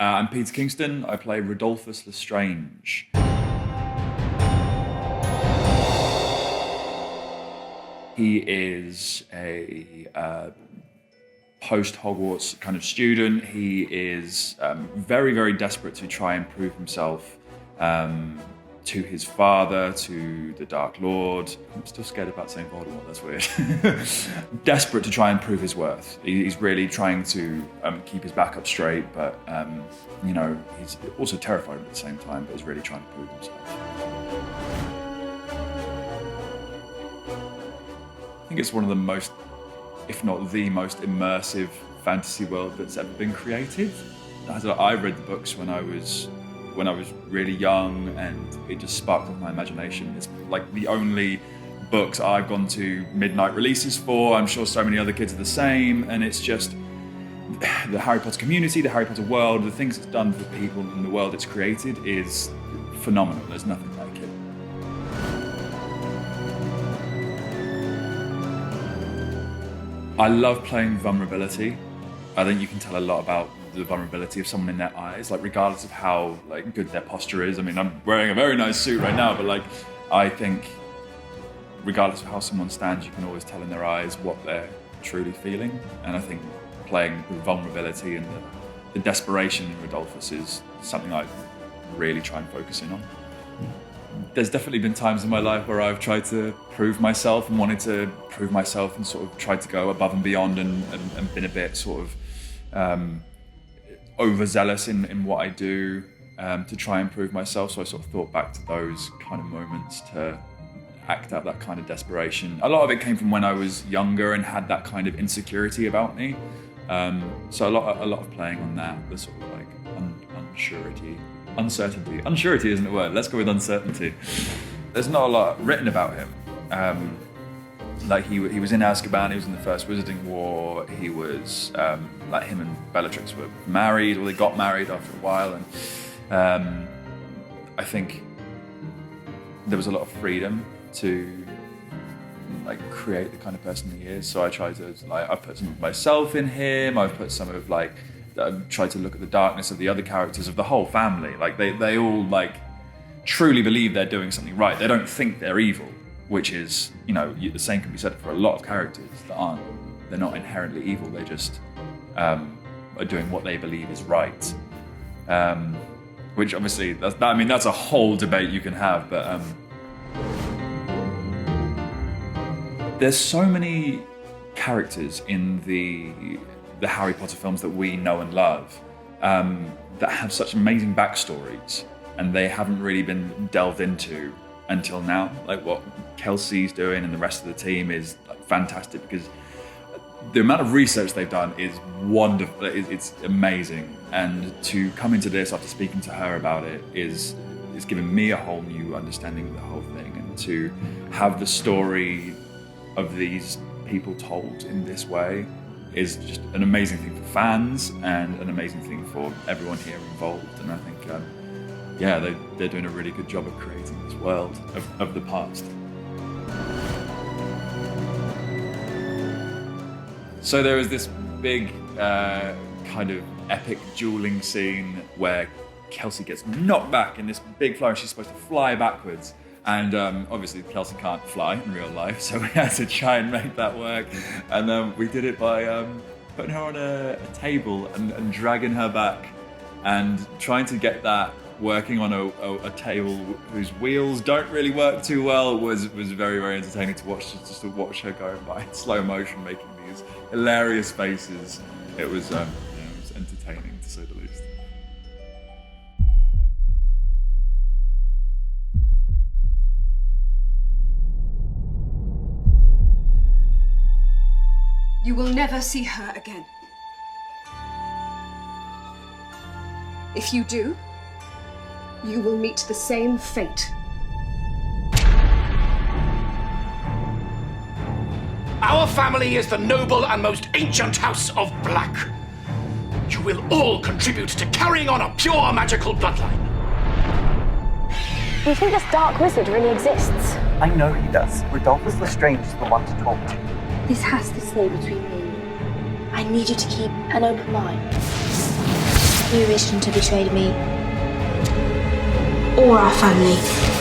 I'm Peter Kingston. I play Rodolphus Lestrange. He is a post-Hogwarts kind of student. He is very, very desperate to try and prove himself to his father, to the Dark Lord. I'm still scared about saying Voldemort, that's weird. Desperate to try and prove his worth. He's really trying to keep his back up straight, but he's also terrified at the same time, but he's really trying to prove himself. I think it's one of the most, if not the most immersive fantasy world that's ever been created. I read the books when I was really young, and it just sparked off my imagination. It's like the only books I've gone to midnight releases for. I'm sure so many other kids are the same, and it's just the Harry Potter community, the Harry Potter world, the things it's done for people and the world it's created is phenomenal. There's nothing like it. I love playing vulnerability. I think you can tell a lot about the vulnerability of someone in their eyes, like regardless of how good their posture is. I mean, I'm wearing a very nice suit right now, but I think regardless of how someone stands, you can always tell in their eyes what they're truly feeling. And I think playing the vulnerability and the desperation in Rodolphus is something I really try and focus in on. There's definitely been times in my life where I've tried to prove myself and wanted to prove myself and sort of tried to go above and beyond and been a bit sort of overzealous in what I do to try and prove myself. So I sort of thought back to those kind of moments to act out that kind of desperation. A lot of it came from when I was younger and had that kind of insecurity about me. So a lot of playing on that, the sort of uncertainty. Unsurety isn't a word. Let's go with uncertainty. There's not a lot written about him. He was in Azkaban, he was in the First Wizarding War, he was, him and Bellatrix were married, or they got married after a while, and I think there was a lot of freedom to create the kind of person he is. So I tried to, I've put some of myself in him, I've put some of tried to look at the darkness of the other characters of the whole family. They all truly believe they're doing something right. They don't think they're evil, which is, the same can be said for a lot of characters that they're not inherently evil. They just are doing what they believe is right. Which obviously, that's a whole debate you can have, but there's so many characters in the Harry Potter films that we know and love that have such amazing backstories, and they haven't really been delved into until now. What Kelsey's doing and the rest of the team is fantastic, because the amount of research they've done is wonderful. It's amazing, and to come into this after speaking to her about it is given me a whole new understanding of the whole thing, and to have the story of these people told in this way is just an amazing thing for fans and an amazing thing for everyone here involved. And I think, they're doing a really good job of creating this world of the past. So there was this big kind of epic dueling scene where Kelsey gets knocked back in this big flow, and she's supposed to fly backwards. And obviously Kelsey can't fly in real life, so we had to try and make that work. And we did it by putting her on a table and dragging her back, and trying to get that working on a table whose wheels don't really work too well was very, very entertaining to watch. Just to watch her go by in slow motion, making these hilarious faces. It was entertaining, to say the least. You will never see her again. If you do, you will meet the same fate. Our family is the noble and most ancient house of Black. You will all contribute to carrying on a pure magical bloodline. You think this dark wizard really exists? I know he does. Rodolphus Lestrange is the one to talk to. This has to stay between me and you. I need you to keep an open mind. You wishing to betray me or our family?